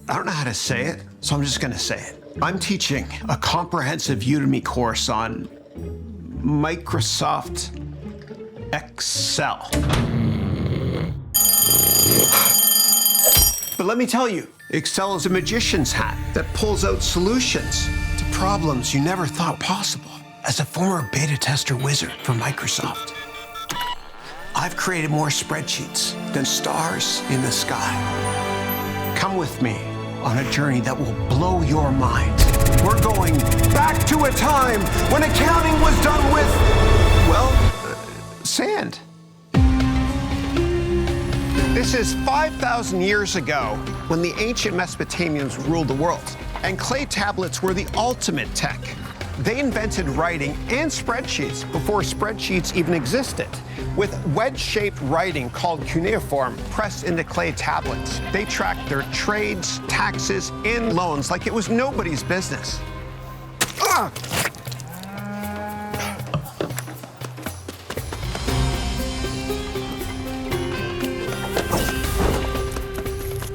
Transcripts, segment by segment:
I don't know how to say it, so I'm just gonna say it. I'm teaching a comprehensive Udemy course on Microsoft Excel. But let me tell you, Excel is a magician's hat that pulls out solutions to problems you never thought possible. As a former beta tester wizard for Microsoft, I've created more spreadsheets than stars in the sky. Come with me on a journey that will blow your mind. We're going back to a time when accounting was done with, well, sand. This is 5,000 years ago when the ancient Mesopotamians ruled the world, and clay tablets were the ultimate tech. They invented writing and spreadsheets before spreadsheets even existed, with wedge-shaped writing called cuneiform pressed into clay tablets. They tracked their trades, taxes, and loans like it was nobody's business.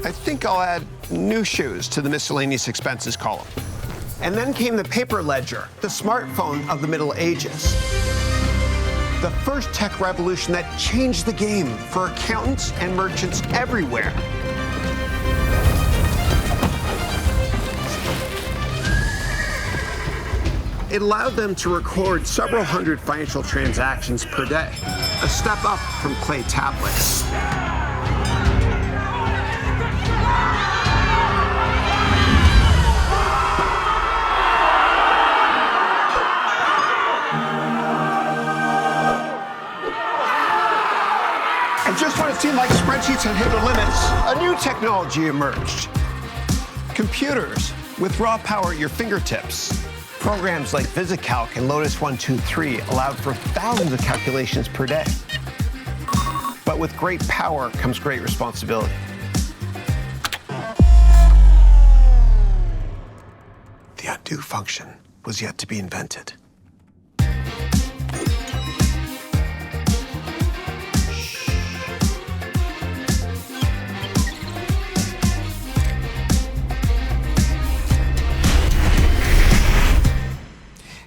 I think I'll add new shoes to the miscellaneous expenses column. And then came the paper ledger, the smartphone of the Middle Ages. The first tech revolution that changed the game for accountants and merchants everywhere. It allowed them to record several hundred financial transactions per day, a step up from clay tablets. And just when it seemed like spreadsheets had hit their limits, a new technology emerged. Computers with raw power at your fingertips. Programs like VisiCalc and Lotus 123 allowed for thousands of calculations per day. But with great power comes great responsibility. The undo function was yet to be invented.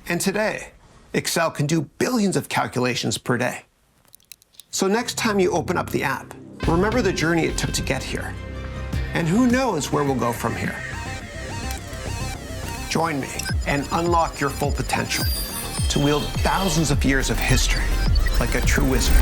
And today, Excel can do billions of calculations per day. So next time you open up the app, remember the journey it took to get here. And who knows where we'll go from here. Join me and unlock your full potential to wield thousands of years of history like a true wizard.